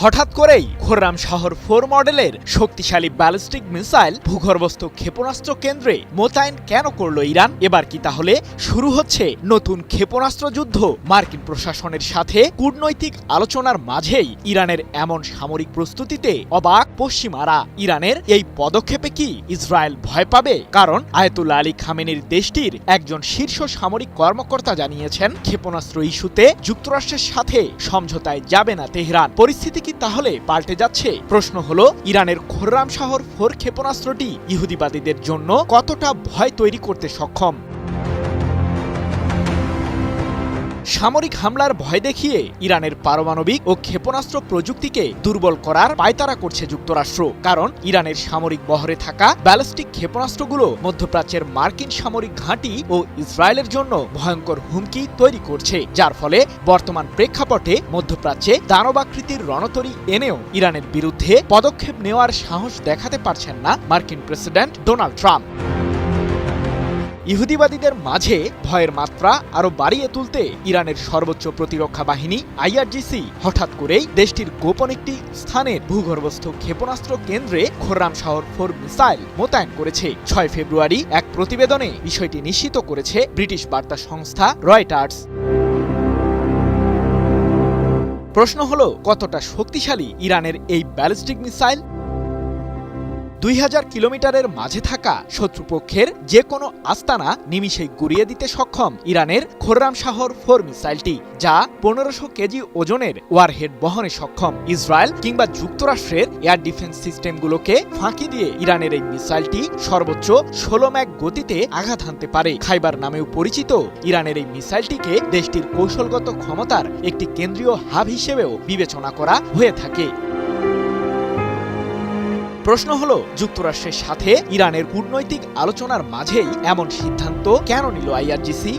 হঠাৎ করেই খোররাম শাহর 4 মডেলের শক্তিশালী ব্যালিস্টিক মিসাইল ভূগর্ভস্থ ক্ষেপণাস্ত্র কেন্দ্রে মোতায়েন কেন করল ইরান? এবার কি তাহলে শুরু হচ্ছে নতুন ক্ষেপণাস্ত্র যুদ্ধ? মার্কিন প্রশাসনের সাথে কূটনৈতিক আলোচনার মাঝেই ইরানের এমন সামরিক প্রস্তুতিতে অবাক পশ্চিমারা। ইরানের এই পদক্ষেপে কি ইসরায়েল ভয় পাবে? কারণ আয়াতুল্লাহ আলী খামেনির দেশটির একজন শীর্ষ সামরিক কর্মকর্তা জানিয়েছেন, ক্ষেপণাস্ত্র ইস্যুতে যুক্তরাষ্ট্রের সাথে সমঝোতায় যাবে না তেহরান। পরিস্থিতি কি তাহলে পাল্টে যাচ্ছে? প্রশ্ন হলো, ইরানের খোররাম শাহর 4 ক্ষেপণাস্ত্রটি ইহুদিবাদীদের জন্য কতটা ভয় তৈরি করতে সক্ষম? সামরিক হামলার ভয় দেখিয়ে ইরানের পারমাণবিক ও ক্ষেপণাস্ত্র প্রযুক্তিকে দুর্বল করার পায়তারা করছে যুক্তরাষ্ট্র। কারণ ইরানের সামরিক বহরে থাকা ব্যালিস্টিক ক্ষেপণাস্ত্রগুলো মধ্যপ্রাচ্যের মার্কিন সামরিক ঘাঁটি ও ইসরায়েলের জন্য ভয়ঙ্কর হুমকি তৈরি করছে, যার ফলে বর্তমান প্রেক্ষাপটে মধ্যপ্রাচ্যে দানবাকৃতির রণতরী এনেও ইরানের বিরুদ্ধে পদক্ষেপ নেওয়ার সাহস দেখাতে পারছেন না মার্কিন প্রেসিডেন্ট ডোনাল্ড ট্রাম্প। ইহুদিবাদীদের মাঝে ভয়ের মাত্রা আরও বাড়িয়ে তুলতে ইরানের সর্বোচ্চ প্রতিরক্ষা বাহিনী আইআরজিসি হঠাৎ করেই দেশটির গোপন একটি স্থানের ভূগর্ভস্থ ক্ষেপণাস্ত্র কেন্দ্রে খোররাম শাহর 4 মিসাইল মোতায়েন করেছে। 6 ফেব্রুয়ারি এক প্রতিবেদনে বিষয়টি নিশ্চিত করেছে ব্রিটিশ বার্তা সংস্থা রয়টার্স। প্রশ্ন হলো, কতটা শক্তিশালী ইরানের এই ব্যালিস্টিক মিসাইল? 2000 কিলোমিটারের মাঝে থাকা শত্রুপক্ষের যে কোনো আস্তানা নিমিষেই গুড়িয়ে দিতে সক্ষম ইরানের খোররাম শাহর 4 মিসাইলটি, যা 1500 কেজি ওজনের ওয়ারহেড বহনে সক্ষম। ইসরায়েল কিংবা যুক্তরাষ্ট্রের এয়ার ডিফেন্স সিস্টেমগুলোকে ফাঁকি দিয়ে ইরানের এই মিসাইলটি সর্বোচ্চ 16 ম্যাক গতিতে আঘাত হানতে পারে। খাইবার নামেও পরিচিত ইরানের এই মিসাইলটিকে দেশটির কৌশলগত ক্ষমতার একটি কেন্দ্রীয় হাব হিসেবেও বিবেচনা করা হয়ে থাকে। প্রশ্ন হলো, যুক্তরাষ্ট্রের সাথে ইরানের কূটনৈতিক আলোচনার মাঝেই এমন সিদ্ধান্ত কেন নিল আইআরজিসি?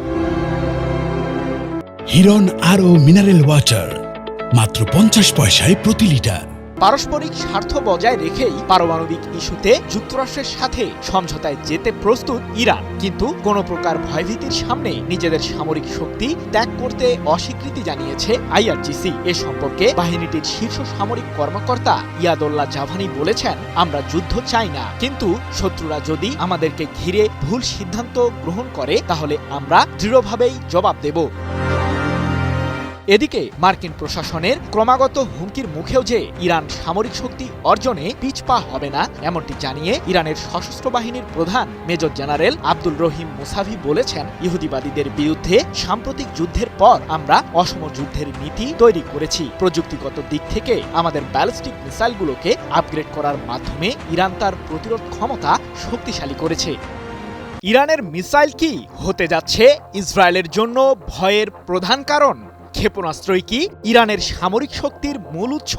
হিরন আরও মিনারেল ওয়াটার মাত্র 50 পয়সায় প্রতি লিটার। পারস্পরিক স্বার্থ বজায় রেখেই পারমাণবিক ইস্যুতে যুক্তরাষ্ট্রের সাথে সমঝোতায় যেতে প্রস্তুত ইরান, কিন্তু কোনো প্রকার ভয়ভীতির সামনে নিজেদের সামরিক শক্তি ত্যাগ করতে অস্বীকৃতি জানিয়েছে আইআরজিসি। এ সম্পর্কে বাহিনীটির শীর্ষ সামরিক কর্মকর্তা ইয়াদুল্লাহ জাভানি বলেছেন, আমরা যুদ্ধ চাই না, কিন্তু শত্রুরা যদি আমাদেরকে ঘিরে ভুল সিদ্ধান্ত গ্রহণ করে তাহলে আমরা দৃঢ়ভাবেই জবাব দেব। এদিকে মার্কিন প্রশাসনের ক্রমাগত হুমকির মুখেও যে ইরান সামরিক শক্তি অর্জনে পিছপা হবে না, এমনটি জানিয়ে ইরানের সশস্ত্র বাহিনীর প্রধান মেজর জেনারেল আব্দুল রহিম মুসাভি বলেছেন, ইহুদিবাদীদের বিরুদ্ধে সাম্প্রতিক যুদ্ধের পর আমরা অসম যুদ্ধের নীতি তৈরি করেছি। প্রযুক্তিগত দিক থেকে আমাদের ব্যালিস্টিক মিসাইলগুলোকে আপগ্রেড করার মাধ্যমে ইরান তার প্রতিরোধ ক্ষমতা শক্তিশালী করেছে। ইরানের মিসাইল কি হতে যাচ্ছে ইসরায়েলের জন্য ভয়ের প্রধান কারণ? ক্ষেপণাস্ত্রই কি ইরানের সামরিক শক্তির মূল উৎস?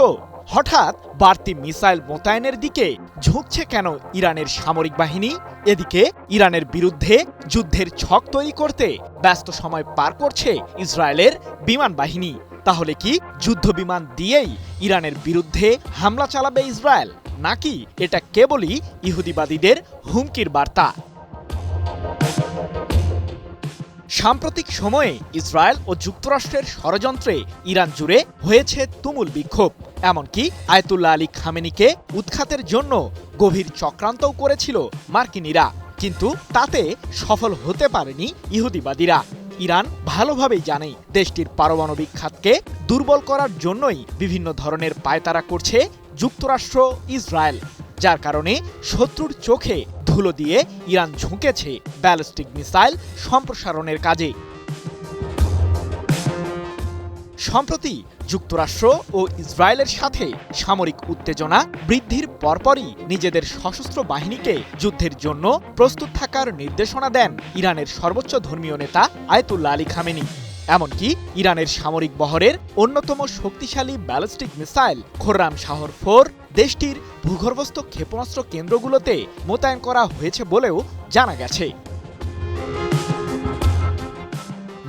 হঠাৎ বাড়তি মিসাইল মোতায়েনের দিকে ঝুঁকছে কেন ইরানের সামরিক বাহিনী? এদিকে ইরানের বিরুদ্ধে যুদ্ধের ছক তৈরি করতে ব্যস্ত সময় পার করছে ইসরায়েলের বিমান বাহিনী। তাহলে কি যুদ্ধ বিমান দিয়েই ইরানের বিরুদ্ধে হামলা চালাবে ইসরায়েল, নাকি এটা কেবলই ইহুদিবাদীদের হুমকির বার্তা? সাম্প্রতিক সময়ে ইসরায়েল ও যুক্তরাষ্ট্রের ষড়যন্ত্রে ইরান জুড়ে হয়েছে তুমুল বিক্ষোভ। এমনকি আয়াতুল্লাহ আলী খামেনিকে উৎখাতের জন্য গভীর চক্রান্তও করেছিল মার্কিনীরা, কিন্তু তাতে সফল হতে পারেনি ইহুদিবাদীরা। ইরান ভালোভাবেই জানে দেশটির পারমাণবিক খাতকে দুর্বল করার জন্যই বিভিন্ন ধরনের পায়তারা করছে যুক্তরাষ্ট্র ইসরায়েল, যার কারণে শত্রুর চোখে ধুলো দিয়ে ইরান ঝুঁকেছে ব্যালিস্টিক মিসাইল সম্প্রসারণের কাজে। সম্প্রতি যুক্তরাষ্ট্র ও ইসরায়েলের সাথে সামরিক উত্তেজনা বৃদ্ধির পরপরই নিজেদের সশস্ত্র বাহিনীকে যুদ্ধের জন্য প্রস্তুত থাকার নির্দেশনা দেন ইরানের সর্বোচ্চ ধর্মীয় নেতা আয়াতুল্লাহ আলী খামেনি। এমনকি ইরানের সামরিক বহরের অন্যতম শক্তিশালী ব্যালিস্টিক মিসাইল খোররাম শাহর 4 দেশটির ভূগর্ভস্থ ক্ষেপণাস্ত্র কেন্দ্রগুলোতে মোতায়েন করা হয়েছে বলেও জানা গেছে।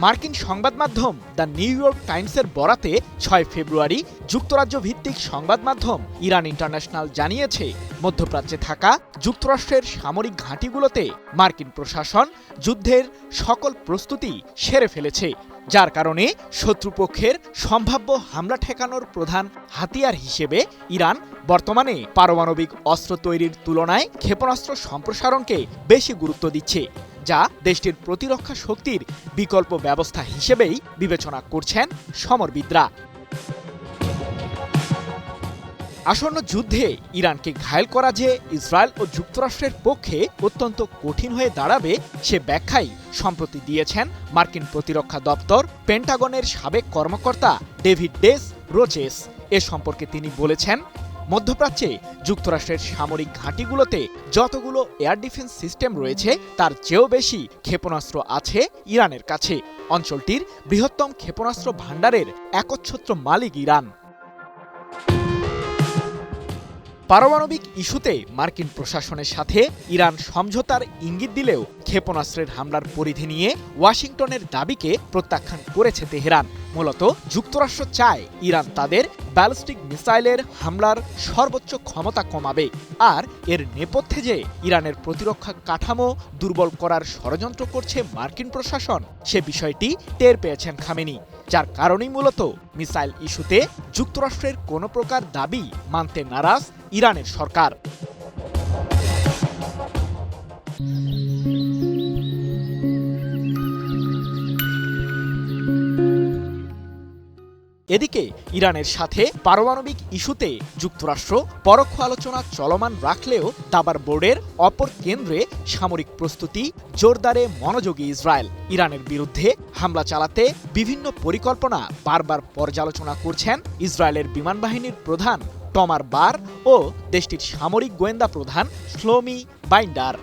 মার্কিন সংবাদ মাধ্যম দ্য নিউ ইয়র্ক টাইমসের বরাতে 6 ফেব্রুয়ারি যুক্তরাজ্য ভিত্তিক সংবাদ মাধ্যম ইরান ইন্টারন্যাশনাল জানিয়েছে, মধ্যপ্রাচ্যে থাকা যুক্তরাষ্ট্রের সামরিক ঘাঁটিগুলোতে মার্কিন প্রশাসন যুদ্ধের সকল প্রস্তুতি সেরে ফেলেছে। যার কারণে শত্রুপক্ষের সম্ভাব্য হামলা ঠেকানোর প্রধান হাতিয়ার হিসেবে ইরান বর্তমানে পারমাণবিক অস্ত্র তৈরির তুলনায় ক্ষেপণাস্ত্র সম্প্রসারণকে বেশি গুরুত্ব দিচ্ছে, যা দেশটির প্রতিরক্ষা শক্তির বিকল্প ব্যবস্থা হিসেবেই বিবেচনা করছেন সমরবিদরা। আসন্ন যুদ্ধে ইরানকে ঘায়েল করা যে ইসরায়েল ও যুক্তরাষ্ট্রের পক্ষে অত্যন্ত কঠিন হয়ে দাঁড়াবে সে ব্যাখ্যাই সম্প্রতি দিয়েছেন মার্কিন প্রতিরক্ষা দপ্তর পেন্টাগনের সাবেক কর্মকর্তা ডেভিড ডেস রোচেস। এ সম্পর্কে তিনি বলেছেন, মধ্যপ্রাচ্যে যুক্তরাষ্ট্রের সামরিক ঘাঁটিগুলোতে যতগুলো এয়ার ডিফেন্স সিস্টেম রয়েছে তার চেয়েও বেশি ক্ষেপণাস্ত্র আছে ইরানের কাছে। অঞ্চলটির বৃহত্তম ক্ষেপণাস্ত্র ভাণ্ডারের একচ্ছত্র মালিক ইরান। পারমাণবিক ইস্যুতে মার্কিন প্রশাসনের সাথে ইরান সমঝোতার ইঙ্গিত দিলেও ক্ষেপণাস্ত্রের হামলার পরিধি নিয়ে ওয়াশিংটনের দাবিকে প্রত্যাখ্যান করেছে তেহরান। মূলত যুক্তরাষ্ট্র চায় ইরান তাদের ব্যালিস্টিক মিসাইলের হামলার সর্বোচ্চ ক্ষমতা কমাবে, আর এর নেপথ্যে যে ইরানের প্রতিরক্ষা কাঠামো দুর্বল করার ষড়যন্ত্র করছে মার্কিন প্রশাসন সে বিষয়টি টের পেয়েছেন খামেনি, যার কারণেই মূলত মিসাইল ইস্যুতে যুক্তরাষ্ট্রের কোনো প্রকার দাবি মানতে নারাজ ইরানের সরকার। এদিকে ইরানের সাথে পারমাণবিক ইস্যুতে যুক্তরাষ্ট্র পরোক্ষ আলোচনা চলমান রাখলেও দাবার বোর্ডের অপর কেন্দ্রে সামরিক প্রস্তুতি জোরদারে মনোযোগী ইসরায়েল। ইরানের বিরুদ্ধে হামলা চালাতে বিভিন্ন পরিকল্পনা বারবার পর্যালোচনা করছেন ইসরায়েলের বিমান বাহিনীর প্রধান টমার বার ও দেশটির সামরিক গোয়েন্দা প্রধান শ্লোমি বাইন্ডার।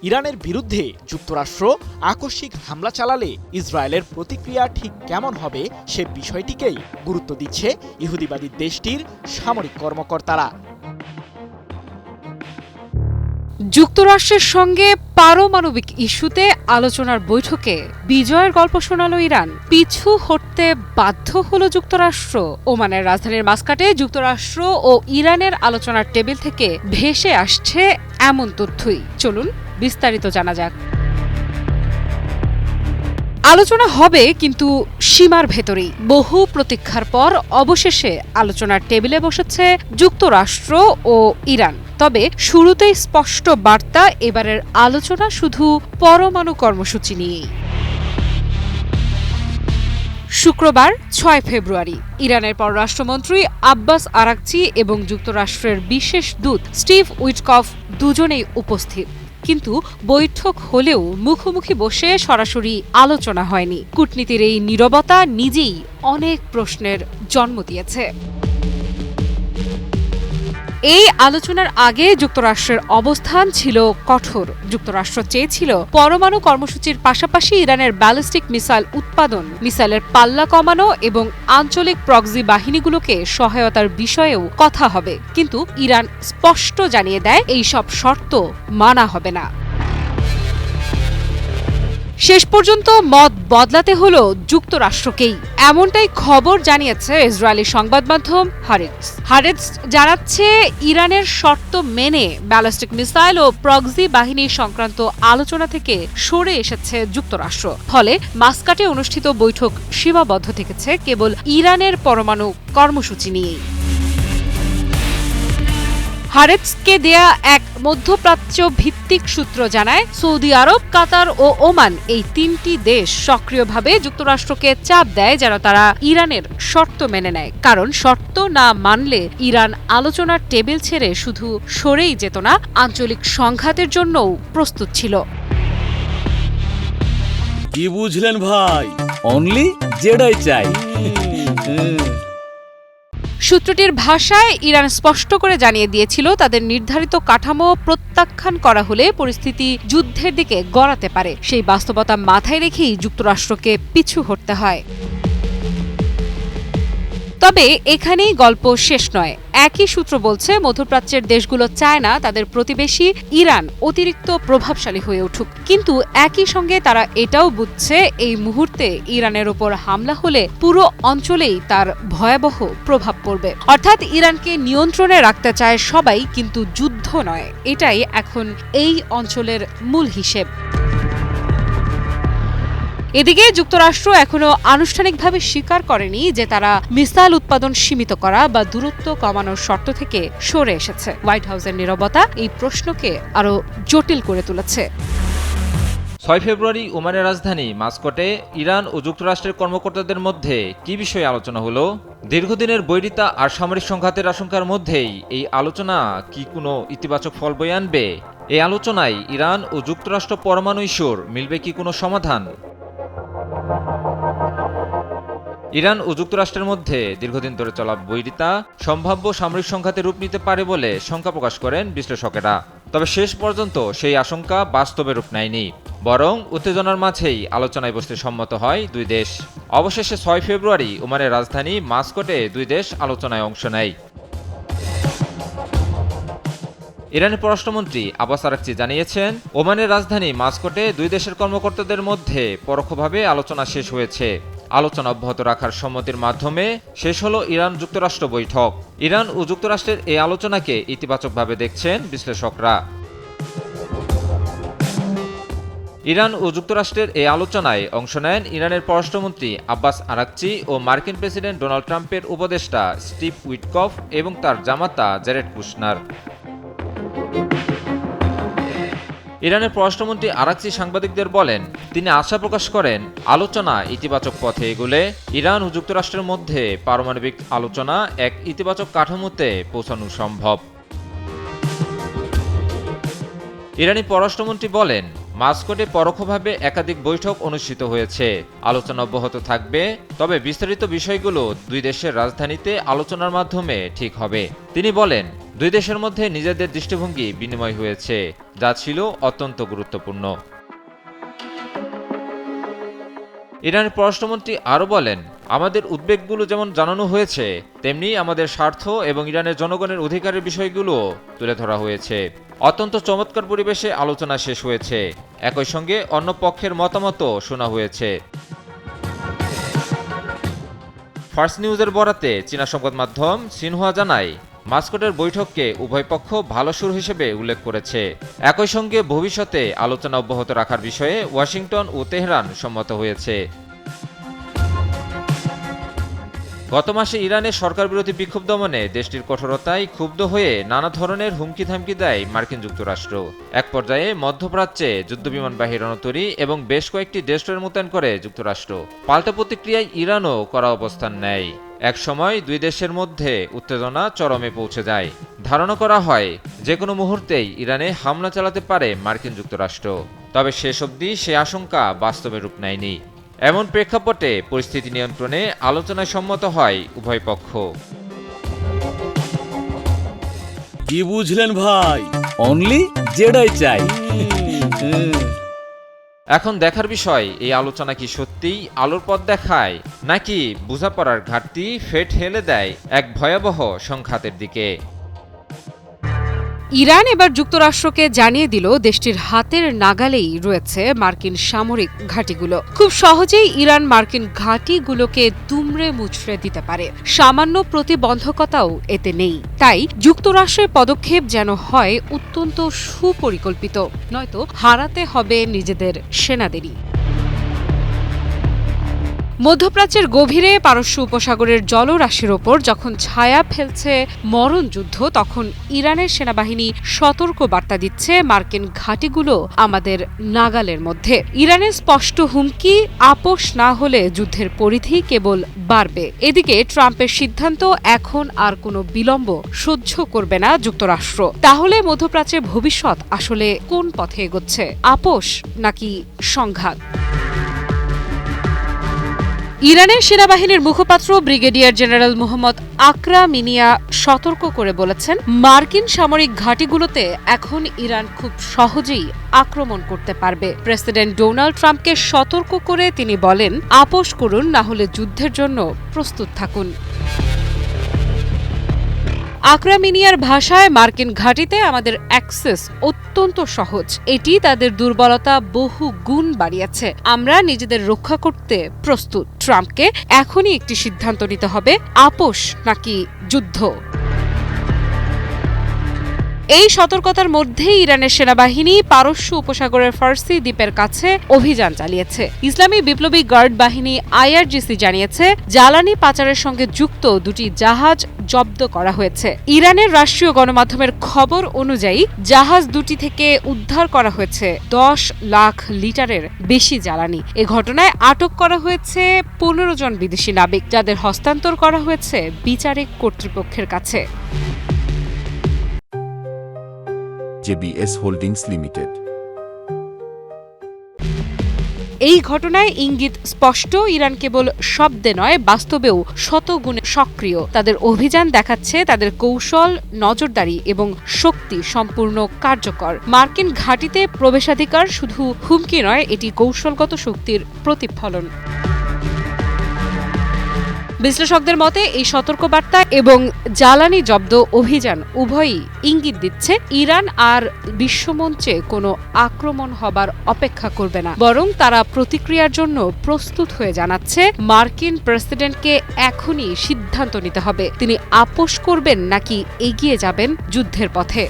ইরানের বিরুদ্ধে যুক্তরাষ্ট্র আকস্মিক হামলা চালালে ইসরায়েলের প্রতিক্রিয়া ঠিক কেমন হবে সে বিষয়টিকেই গুরুত্ব দিচ্ছে ইহুদিবাদী দেশটির সামরিক কর্মকর্তারা। যুক্তরাষ্ট্রের সঙ্গে পারমাণবিক ইস্যুতে আলোচনার বৈঠকে বিজয়ের গল্প শোনালো ইরান। পিছু হটতে বাধ্য হলো যুক্তরাষ্ট্র। ওমানের রাজধানীর মাস্কাটে যুক্তরাষ্ট্র ও ইরানের আলোচনার টেবিল থেকে ভেসে আসছে এমন তথ্যই। চলুন বিস্তারিত জানা যাক। আলোচনা হবে কিন্তু সীমার ভেতরেই। বহু প্রতীক্ষার পর অবশেষে আলোচনার টেবিলে বসেছে যুক্তরাষ্ট্র ও ইরান। তবে শুরুতেই স্পষ্ট বার্তা, এবারের আলোচনা শুধু পরমাণু কর্মসূচি নিয়েই। শুক্রবার ৬ ফেব্রুয়ারি ইরানের পররাষ্ট্রমন্ত্রী আব্বাস আরাকচি এবং যুক্তরাষ্ট্রের বিশেষ দূত স্টিভ উইটকফ দুজনেই উপস্থিত। কিন্তু বৈঠক হলেও মুখোমুখি বসে সরাসরি আলোচনা হয়নি। কূটনীতির এই নীরবতা নিজেই অনেক প্রশ্নের জন্ম দিয়েছে। এই আলোচনার আগে যুক্তরাষ্ট্রের অবস্থান ছিল কঠোর। যুক্তরাষ্ট্র চেয়েছিল পরমাণু কর্মসূচির পাশাপাশি ইরানের ব্যালিস্টিক মিসাইল উৎপাদন, মিসাইলের পাল্লা কমানো এবং আঞ্চলিক প্রক্সি বাহিনীগুলোকে সহায়তার বিষয়েও কথা হবে। কিন্তু ইরান স্পষ্ট জানিয়ে দেয় এই সব শর্ত মানা হবে না। শেষ পর্যন্ত মত বদলাতে হলো যুক্তরাষ্ট্রকেই, এমনটাই খবর জানিয়েছে ইসরায়েলি সংবাদ মাধ্যম হারেটস জানাচ্ছে ইরানের শর্ত মেনে ব্যালিস্টিক মিসাইল ও প্রক্সি বাহিনী সংক্রান্ত আলোচনা থেকে সরে এসেছে যুক্তরাষ্ট্র। ফলে মাস্কাটে অনুষ্ঠিত বৈঠক সীমাবদ্ধ থেকেছে কেবল ইরানের পরমাণু কর্মসূচি নিয়েই। হারেটসকে দেয়া এক মধ্যপ্রাচ্য ভিত্তিক সূত্র জানায়, সৌদি আরব, কাতার ও ওমান এই তিনটি দেশ সক্রিয়ভাবে যুক্তরাষ্ট্রকে চাপ দেয় যেন তারা ইরানের শর্ত মেনে নেয়। কারণ শর্ত না মানলে ইরান আলোচনার টেবিল ছেড়ে শুধু সরেই যেত না, আঞ্চলিক সংঘাতের জন্যও প্রস্তুত ছিল। কি বুঝলেন ভাই? অনলি যেটাই চাই। সূত্রটির ভাষায় ইরান স্পষ্ট করে জানিয়ে দিয়েছিল তাদের নির্ধারিত কাঠামো প্রত্যাখ্যান করা হলে পরিস্থিতি যুদ্ধের দিকে গড়াতে পারে। সেই বাস্তবতা মাথায় রেখেই যুক্তরাষ্ট্রকে পিছু হটতে হয়। তবে এখানেই গল্প শেষ নয়। একই সূত্র বলছে মধ্যপ্রাচ্যের দেশগুলো চায় না তাদের প্রতিবেশী ইরান অতিরিক্ত প্রভাবশালী হয়ে উঠুক। কিন্তু একই সঙ্গে তারা এটাও বুঝছে এই মুহূর্তে ইরানের ওপর হামলা হলে পুরো অঞ্চলেই তার ভয়াবহ প্রভাব পড়বে। অর্থাৎ ইরানকে নিয়ন্ত্রণে রাখতে চায় সবাই, কিন্তু যুদ্ধ নয়। এটাই এখন এই অঞ্চলের মূল হিসেব। এদিকে যুক্তরাষ্ট্র এখনো আনুষ্ঠানিকভাবে স্বীকার করেনি যে তারা মিসাইল উৎপাদন সীমিত করা বা দূরত্ব কমানোর শর্ত থেকে সরে এসেছে। হোয়াইট হাউসের নীরবতা এই প্রশ্নকে আরো জটিল করে তুলেছে। 6 ফেব্রুয়ারি ওমানের রাজধানী মাস্কটে ইরান ও যুক্তরাষ্ট্রের কর্মকর্তাদের মধ্যে কি বিষয়ে আলোচনা হলো? দীর্ঘদিনের বৈরিতা আর সামরিক সংঘাতের আশঙ্কার মধ্যেই এই আলোচনা কি কোনো ইতিবাচক ফল বয়ে আনবে? এই আলোচনায় ইরান ও যুক্তরাষ্ট্র পরমাণু ইস্যুর মিলবে কি কোনো সমাধান? ইরান ও যুক্তরাষ্ট্রের মধ্যে দীর্ঘদিন ধরে চলা বৈরিতা সম্ভাব্য সামরিক সংঘাতে রূপ নিতে পারে বলে শঙ্কা প্রকাশ করেন বিশ্লেষকেরা। তবে শেষ পর্যন্ত সেই আশঙ্কা বাস্তবে রূপ নেয়নি, বরং উত্তেজনার মাঝেই আলোচনায় বসতে সম্মত হয় দুই দেশ। অবশেষে 6 ফেব্রুয়ারি ওমানের রাজধানী মাস্কটে দুই দেশ আলোচনায় অংশ নেয়। ইরানের পররাষ্ট্রমন্ত্রী আব্বাস আরাকচি জানিয়েছেন, ওমানের রাজধানী মাস্কটে দুই দেশের কর্মকর্তাদের মধ্যে পরোক্ষভাবে আলোচনা শেষ হয়েছে। আলোচনা অব্যাহত রাখার সম্মতির মাধ্যমে শেষ হলো ইরান যুক্তরাষ্ট্র বৈঠক। ইরান ও যুক্তরাষ্ট্রের এই আলোচনাকে ইতিবাচকভাবে দেখছেন বিশ্লেষকরা। ইরান ও যুক্তরাষ্ট্রের এই আলোচনায় অংশ নেন ইরানের পররাষ্ট্রমন্ত্রী আব্বাস আরাকচি ও মার্কিন প্রেসিডেন্ট ডোনাল্ড ট্রাম্পের উপদেষ্টা স্টিভ উইটকফ এবং তার জামাতা জ্যারেড কুশনার। ইরানের পররাষ্ট্রমন্ত্রী আরাকচি সাংবাদিকদের বলেন, তিনি আশা প্রকাশ করেন আলোচনা ইতিবাচক পথে এগোলে ইরান ও যুক্তরাষ্ট্রের মধ্যে পারমাণবিক আলোচনা এক ইতিবাচক কাঠামোতে পৌঁছানো সম্ভব। ইরানি পররাষ্ট্রমন্ত্রী বলেন, মাস্কটে পরোক্ষভাবে একাধিক বৈঠক অনুষ্ঠিত হয়েছে, আলোচনা অব্যাহত থাকবে, তবে বিস্তারিত বিষয়গুলো দুই দেশের রাজধানীতে আলোচনার মাধ্যমে ঠিক হবে। তিনি বলেন, দুই দেশের মধ্যে নিজেদের দৃষ্টিভঙ্গি বিনিময় হয়েছে, যা ছিল অত্যন্ত গুরুত্বপূর্ণ। ইরানের পররাষ্ট্রমন্ত্রী আরও বলেন, আমাদের উদ্বেগগুলো যেমন জানানো হয়েছে, তেমনি আমাদের স্বার্থ এবং ইরানের জনগণের অধিকারের বিষয়গুলো তুলে ধরা হয়েছে। অত্যন্ত চমৎকার পরিবেশে আলোচনা শেষ হয়েছে, একই সঙ্গে অন্য পক্ষের মতামতও শোনা হয়েছে। ফার্স্ট নিউজের বরাতে চীনা সংবাদ মাধ্যম সিনহুয়া জানায়, মাস্কটের বৈঠককে উভয় পক্ষ ভালো শুরু হিসেবে উল্লেখ করেছে। একই সঙ্গে ভবিষ্যতে আলোচনা অব্যাহত রাখার বিষয়ে ওয়াশিংটন ও তেহরান সম্মত হয়েছে। গত মাসে ইরানের সরকার বিরোধী বিক্ষোভ দমনে দেশটির কঠোরতায় ক্ষুব্ধ হয়ে নানা ধরনের হুমকি ধামকি দেয় মার্কিন যুক্তরাষ্ট্র। এক পর্যায়ে মধ্যপ্রাচ্যে যুদ্ধবিমান বাহিনী রণতরী এবং বেশ কয়েকটি ডেস্ট্রয়ার মোতায়েন করে যুক্তরাষ্ট্র। পাল্টা প্রতিক্রিয়ায় ইরানও কড়া অবস্থান নেয়। এক সময় দুই দেশের মধ্যে উত্তেজনা চরমে পৌঁছে যায়। ধারণা করা হয় যে কোনো মুহূর্তেই ইরানে হামলা চালাতে পারে মার্কিন যুক্তরাষ্ট্র, তবে শেষ অবধি সে আশঙ্কা বাস্তবে রূপ নেয়নি। এমন প্রেক্ষাপটে পরিস্থিতি নিয়ন্ত্রণে আলোচনায় সম্মত হয় উভয় পক্ষ। কি বুঝলেন ভাই? অনলি যেটাই চাই। এখন দেখার বিষয়, এই আলোচনা কি সত্যিই আলোর পথ দেখায়, নাকি বোঝাপড়ার ঘাটতি ফেট হেলে দেয় এক ভয়াবহ সংঘাতের দিকে। ইরান এবার যুক্তরাষ্ট্রকে জানিয়ে দিল দেশটির হাতের নাগালেই রয়েছে মার্কিন সামরিক ঘাঁটিগুলো। খুব সহজেই ইরান মার্কিন ঘাঁটিগুলোকে দুমড়ে মুচড়ে দিতে পারে, সামান্য প্রতিবন্ধকতাও এতে নেই। তাই যুক্তরাষ্ট্রের পদক্ষেপ যেন হয় অত্যন্ত সুপরিকল্পিত, নয়তো হারাতে হবে নিজেদের সেনাদেরই। মধ্যপ্রাচ্যের গভীরে পারস্য উপসাগরের জলরাশির ওপর যখন ছায়া ফেলছে মরণ যুদ্ধ, তখন ইরানের সেনাবাহিনী সতর্ক বার্তা দিচ্ছে মার্কিন ঘাঁটিগুলো আমাদের নাগালের মধ্যে। ইরানের স্পষ্ট হুমকি, আপোষ না হলে যুদ্ধের পরিধি কেবল বাড়বে। এদিকে ট্রাম্পের সিদ্ধান্ত, এখন আর কোনো বিলম্ব সহ্য করবে না যুক্তরাষ্ট্র। তাহলে মধ্যপ্রাচ্যের ভবিষ্যৎ আসলে কোন পথে এগোচ্ছে, আপোষ নাকি সংঘাত? ইরানের সেনাবাহিনীর মুখপাত্র ব্রিগেডিয়ার জেনারেল মোহাম্মদ আকরা মিনিয়া সতর্ক করে বলেছেন, মার্কিন সামরিক ঘাঁটিগুলোতে এখন ইরান খুব সহজেই আক্রমণ করতে পারবে। প্রেসিডেন্ট ডোনাল্ড ট্রাম্পকে সতর্ক করে তিনি বলেন, আপোষ করুন, না হলে যুদ্ধের জন্য প্রস্তুত থাকুন। আকরা মিনিয়ার ভাষায়, মার্কিন ঘাঁটিতে আমাদের অ্যাক্সেস অত্যন্ত সহজ, এটি তাদের দুর্বলতা বহু গুণ বাড়িয়েছে। আমরা নিজেদের রক্ষা করতে প্রস্তুত। ট্রাম্পকে এখনই একটি সিদ্ধান্ত নিতে হবে, আপোষ নাকি যুদ্ধ। এই সতর্কতার মধ্যেই ইরানের সেনাবাহিনী পারস্য উপসাগরের ফার্সি দ্বীপের কাছে অভিযান চালিয়েছে। ইসলামী বিপ্লবী গার্ড বাহিনী আইআরজিসি জানিয়েছে জ্বালানি পাচারের সঙ্গে যুক্ত দুটি জাহাজ জব্দ করা হয়েছে। ইরানের রাষ্ট্রীয় গণমাধ্যমের খবর অনুযায়ী জাহাজ দুটি থেকে উদ্ধার করা হয়েছে 10 লাখ লিটারের বেশি জ্বালানি। এ ঘটনায় আটক করা হয়েছে 15 জন বিদেশি নাবিক, যাদের হস্তান্তর করা হয়েছে বিচারিক কর্তৃপক্ষের কাছে। JBS holdings limited. এই ঘটনায় ইঙ্গিত স্পষ্ট, ইরান কেবল শব্দে নয় বাস্তবেও শতগুণে সক্রিয়। তাদের অভিযান দেখাচ্ছে তাদের কৌশল, নজরদারি এবং শক্তি সম্পূর্ণ কার্যকর। মার্কিন ঘাঁটিতে প্রবেশাধিকার শুধু হুমকি নয়, এটি কৌশলগত শক্তির প্রতিফলন। বিশ্লেষকদের মতে এই সতর্কবার্তা এবং জ্বালানি জব্দ অভিযান উভয়ই ইঙ্গিত দিচ্ছে ইরান আর বিশ্বমঞ্চে কোনো আক্রমণ হবার অপেক্ষা করবে না, বরং তারা প্রতিক্রিয়ার জন্য প্রস্তুত হয়ে জানাচ্ছে মার্কিন প্রেসিডেন্টকে এখনই সিদ্ধান্ত নিতে হবে, তিনি আপোস করবেন নাকি এগিয়ে যাবেন যুদ্ধের পথে।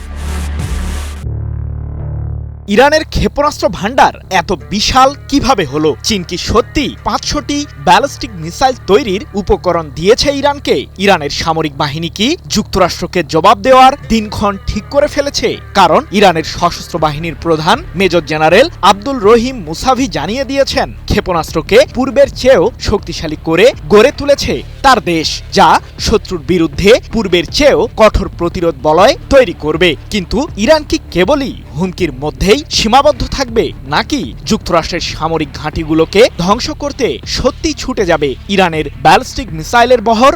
ইরানের ক্ষেপণাস্ত্র ভান্ডার এত বিশাল কিভাবে হলো? চীন কি সত্যি 500টি ব্যালিস্টিক মিসাইল তৈরির উপকরণ দিয়েছে ইরানকে? ইরানের সামরিক বাহিনী কি যুক্তরাষ্ট্রকে জবাব দেওয়ার দিনক্ষণ ঠিক করে ফেলেছে? কারণ ইরানের সশস্ত্র বাহিনীর প্রধান মেজর জেনারেল আব্দুল রহিম মুসাভি জানিয়ে দিয়েছেন ক্ষেপণাস্ত্রকে পূর্বের চেয়েও শক্তিশালী করে গড়ে তুলেছে তার দেশ, যা শত্রুর বিরুদ্ধে পূর্বের চেয়েও কঠোর প্রতিরোধ বলয় তৈরি করবে। কিন্তু ইরান কি কেবলই হুমকির মধ্যেই সীমাবদ্ধ থাকবে, নাকি যুক্তরাষ্ট্রের সামরিক ঘাঁটিগুলোকে ধ্বংস করতে সত্যি ছুটে যাবে ইরানের ব্যালিস্টিক মিসাইলের বহর?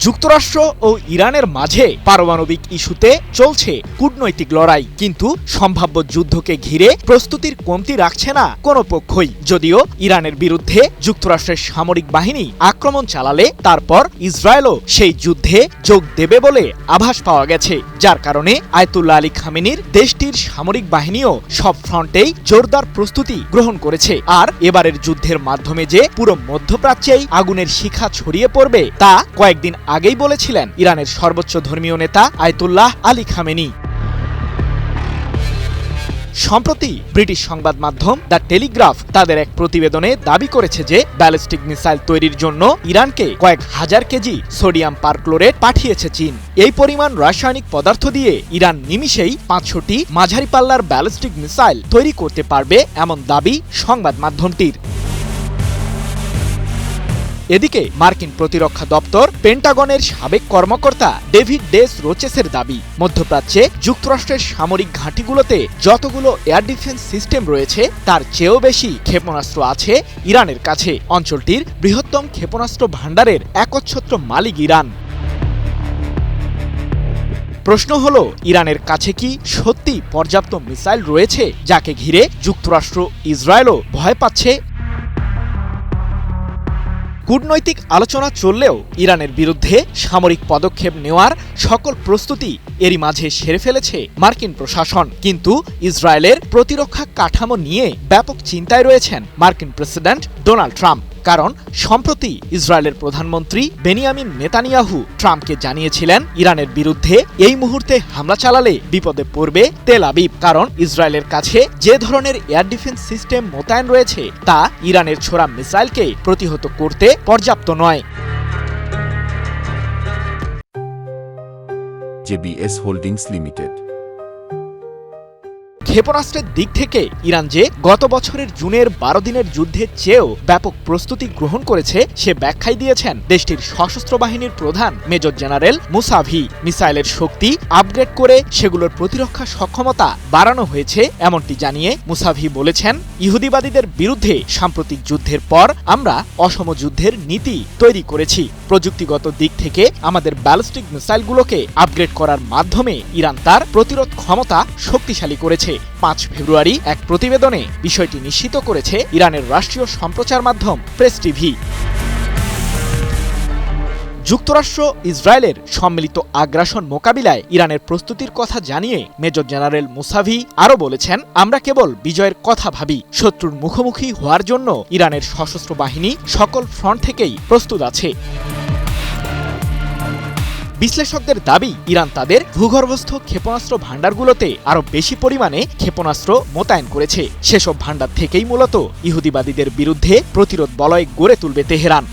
যুক্তরাষ্ট্র ও ইরানের মাঝে পারমাণবিক ইস্যুতে চলছে কূটনৈতিক লড়াই, কিন্তু সম্ভাব্য যুদ্ধকে ঘিরে প্রস্তুতির কমতি রাখছে না কোনো পক্ষই। যদিও ইরানের বিরুদ্ধে যুক্তরাষ্ট্রের সামরিক বাহিনী আক্রমণ চালালে তারপর ইসরায়েলও সেই যুদ্ধে যোগ দেবে বলে আভাস পাওয়া গেছে, যার কারণে আয়াতুল্লাহ আলী খামেনির দেশটির সামরিক বাহিনীও সব ফ্রন্টেই জোরদার প্রস্তুতি গ্রহণ করেছে। আর এবারের যুদ্ধের মাধ্যমে যে পুরো মধ্যপ্রাচ্যেই আগুনের শিখা ছড়িয়ে পড়বে তা কয়েকদিন আগেই বলেছিলেন ইরানের সর্বোচ্চ ধর্মীয় নেতা আয়াতুল্লাহ আলী খামেনি। সম্প্রতি ব্রিটিশ সংবাদ মাধ্যম দ্য টেলিগ্রাফ তাদের এক প্রতিবেদনে দাবি করেছে যে ব্যালিস্টিক মিসাইল তৈরির জন্য ইরানকে কয়েক হাজার কেজি সোডিয়াম পারক্লোরেট পাঠিয়েছে চীন। এই পরিমাণ রাসায়নিক পদার্থ দিয়ে ইরান নিমিষেই 500টি মাঝারি পাল্লার ব্যালিস্টিক মিসাইল তৈরি করতে পারবে, এমন দাবি সংবাদ মাধ্যমটির। এদিকে মার্কিন প্রতিরক্ষা দপ্তর পেন্টাগনের সাবেক কর্মকর্তা ডেভিড ডেস রোচেসের দাবি, মধ্যপ্রাচ্যে যুক্তরাষ্ট্রের সামরিক ঘাঁটিগুলোতে যতগুলো এয়ার ডিফেন্স সিস্টেম রয়েছে তার চেয়েও বেশি ক্ষেপণাস্ত্র আছে ইরানের কাছে। অঞ্চলটির বৃহত্তম ক্ষেপণাস্ত্র ভান্ডারের একচ্ছত্র মালিক ইরান। প্রশ্ন হলো, ইরানের কাছে কি সত্যি পর্যাপ্ত মিসাইল রয়েছে যাকে ঘিরে যুক্তরাষ্ট্র ইসরায়েলও ভয় পাচ্ছে? কূটনৈতিক আলোচনা চললেও ইরানের বিরুদ্ধে সামরিক পদক্ষেপ নেওয়ার সকল প্রস্তুতি এরই মাঝে সেরে ফেলেছে মার্কিন প্রশাসন। কিন্তু ইসরায়েলের প্রতিরক্ষা কাঠামো নিয়ে ব্যাপক চিন্তায় রয়েছেন মার্কিন প্রেসিডেন্ট ডোনাল্ড ট্রাম্প। কারণ সম্প্রতি ইসরায়েলের প্রধানমন্ত্রী বেনিয়ামিন নেতানিয়াহু ট্রাম্পকে জানিয়েছিলেন ইরানের বিরুদ্ধে এই মুহূর্তে হামলা চালালে বিপদে পড়বে তেল আবিব, কারণ ইসরায়েলের কাছে যে ধরনের এয়ার ডিফেন্স সিস্টেম মোতায়েন রয়েছে তা ইরানের ছোড়া মিসাইলকে প্রতিহত করতে পর্যাপ্ত নয়। JBS holdings limited. ক্ষেপণাস্ত্রের দিক থেকে ইরান যে গত বছরের জুনের 12 দিনের যুদ্ধের চেয়েও ব্যাপক প্রস্তুতি গ্রহণ করেছে সে ব্যাখ্যাই দিয়েছেন দেশটির সশস্ত্র বাহিনীর প্রধান মেজর জেনারেল মুসাভি। মিসাইলের শক্তি আপগ্রেড করে সেগুলোর প্রতিরক্ষা সক্ষমতা বাড়ানো হয়েছে, এমনটি জানিয়ে মুসাভি বলেছেন, ইহুদিবাদীদের বিরুদ্ধে সাম্প্রতিক যুদ্ধের পর আমরা অসম যুদ্ধের নীতি তৈরি করেছি। প্রযুক্তিগত দিক থেকে আমাদের ব্যালিস্টিক মিসাইলগুলোকে আপগ্রেড করার মাধ্যমে ইরান তার প্রতিরোধ ক্ষমতা শক্তিশালী করেছে। 5 ফেব্রুয়ারি এক প্রতিবেদনে বিষয়টি নিশ্চিত করেছে ইরানের রাষ্ট্রীয় সম্প্রচার মাধ্যম প্রেস টিভি। যুক্তরাষ্ট্র ইসরায়েলের সম্মিলিত আগ্রাসন মোকাবিলায় ইরানের প্রস্তুতির কথা জানিয়ে মেজর জেনারেল মুসাভি আরও বলেছেন, আমরা কেবল বিজয়ের কথা ভাবি, শত্রুর মুখোমুখি হওয়ার জন্য ইরানের সশস্ত্র বাহিনী সকল ফ্রন্ট থেকেই প্রস্তুত আছে। বিশ্লেষকদের দাবি, ইরান তাদের ভূগর্ভস্থ ক্ষেপণাস্ত্র ভাণ্ডারগুলোতে আরও বেশি পরিমাণে ক্ষেপণাস্ত্র মোতায়েন করেছে। সেসব ভাণ্ডার থেকেই মূলত ইহুদিবাদীদের বিরুদ্ধে প্রতিরোধ বলয় গড়ে তুলবে তেহরান।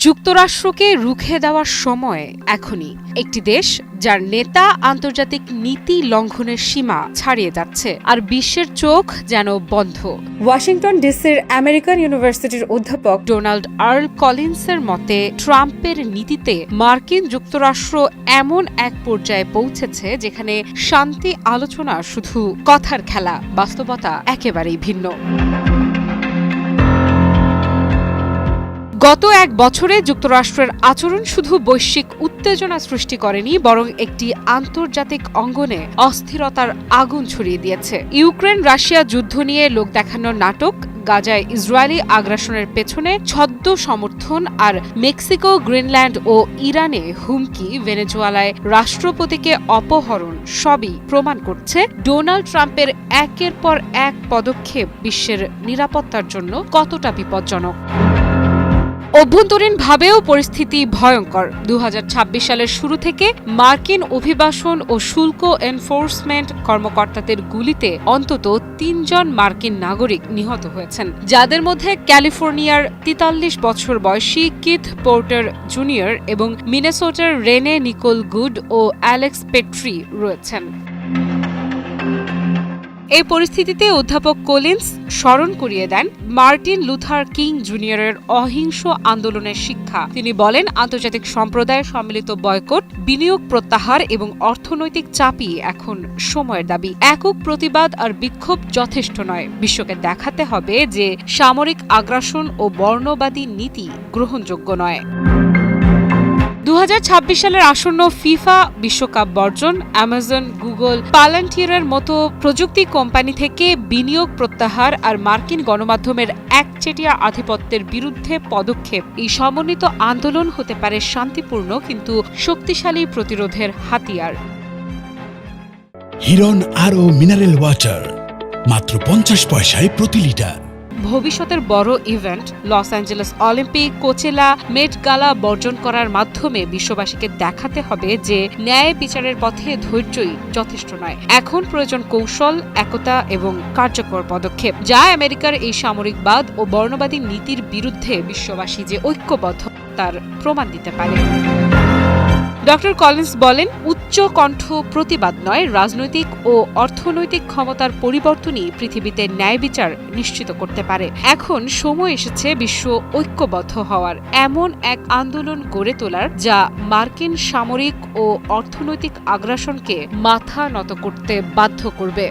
যুক্তরাষ্ট্রকে রুখে দেওয়ার সময় এখনই। একটি দেশ যার নেতা আন্তর্জাতিক নীতি লঙ্ঘনের সীমা ছাড়িয়ে যাচ্ছে, আর বিশ্বের চোখ যেন বন্ধ। ওয়াশিংটন ডিসির আমেরিকান ইউনিভার্সিটির অধ্যাপক ডোনাল্ড আর্ল কলিন্সের মতে, ট্রাম্পের নীতিতে মার্কিন যুক্তরাষ্ট্র এমন এক পর্যায়ে পৌঁছেছে যেখানে শান্তি আলোচনা শুধু কথার খেলা, বাস্তবতা একেবারেই ভিন্ন। গত এক বছরে যুক্তরাষ্ট্রের আচরণ শুধু বৈশ্বিক উত্তেজনা সৃষ্টি করেনি, বরং একটি আন্তর্জাতিক অঙ্গনে অস্থিরতার আগুন ছড়িয়ে দিয়েছে। ইউক্রেন রাশিয়া যুদ্ধ নিয়ে লোক দেখানোর নাটক, গাজায় ইসরায়েলি আগ্রাসনের পেছনে ছদ্ম সমর্থন, আর মেক্সিকো, গ্রিনল্যান্ড ও ইরানে হুমকি, ভেনেজুয়েলায় রাষ্ট্রপতিকে অপহরণ, সবই প্রমাণ করছে ডোনাল্ড ট্রাম্পের একের পর এক পদক্ষেপ বিশ্বের নিরাপত্তার জন্য কতটা বিপজ্জনক। অভ্যন্তরীণভাবেও পরিস্থিতি ভয়ঙ্কর। 2026 সালের শুরু থেকে মার্কিন অভিবাসন ও শুল্ক এনফোর্সমেন্ট কর্মকর্তাদের গুলিতে অন্তত 3 জন মার্কিন নাগরিক নিহত হয়েছেন, যাদের মধ্যে ক্যালিফোর্নিয়ার 43 বছর বয়সী কিথ পোর্টার জুনিয়র এবং মিনেসোটার রেনে নিকোল গুড ও অ্যালেক্স পেট্রি রয়েছেন। এই পরিস্থিতিতে অধ্যাপক কোলিন্স স্মরণ করিয়ে দেন মার্টিন লুথার কিং জুনিয়রের অহিংস আন্দোলনের শিক্ষা। তিনি বলেন, আন্তর্জাতিক সম্প্রদায়ের সম্মিলিত বয়কট, বিনিয়োগ প্রত্যাহার এবং অর্থনৈতিক চাপই এখন সময়ের দাবি। একক প্রতিবাদ আর বিক্ষোভ যথেষ্ট নয়। বিশ্বকে দেখাতে হবে যে সামরিক আগ্রাসন ও বর্ণবাদী নীতি গ্রহণযোগ্য নয়। 2026 সালের আসন্ন ফিফা বিশ্বকাপ বর্জন, অ্যামাজন, গুগল, পালান্টিয়ারের মতো প্রযুক্তি কোম্পানি থেকে বিনিয়োগ প্রত্যাহার আর মার্কিন গণমাধ্যমের একচেটিয়া আধিপত্যের বিরুদ্ধে পদক্ষেপ, এই সমন্বিত আন্দোলন হতে পারে শান্তিপূর্ণ কিন্তু শক্তিশালী প্রতিরোধের হাতিয়ার। হিরন আরও মিনারেল ওয়াটার মাত্র 50 পয়সায় প্রতি লিটার। ভবিষ্যতের বড় event Los Angeles Olympic, Coachella, Met Gala বর্জন করার মাধ্যমে বিশ্ববাসীকে দেখাতে হবে যে ন্যায় বিচারের পথে ধৈর্যই যথেষ্ট নয়। এখন প্রয়োজন কৌশল, একতা এবং কার্যকর পদক্ষেপ, যা আমেরিকার এই সামরিকবাদ ও বর্ণবাদী নীতির বিরুদ্ধে বিশ্ববাসী যে ঐক্যবদ্ধ তার প্রমাণ দিতে পারে। ডক্টর কলিন্স বলেন, উচ্চ কণ্ঠ প্রতিবাদ নয়, রাজনৈতিক ও অর্থনৈতিক ক্ষমতার পরিবর্তনই পৃথিবীতে ন্যায় বিচার নিশ্চিত করতে পারে। এখন সময় এসেছে বিশ্ব ঐক্যবদ্ধ হওয়ার, এমন এক আন্দোলন গড়ে তোলার যা মার্কিন সামরিক ও অর্থনৈতিক আগ্রাসনকে মাথা নত করতে বাধ্য করবে।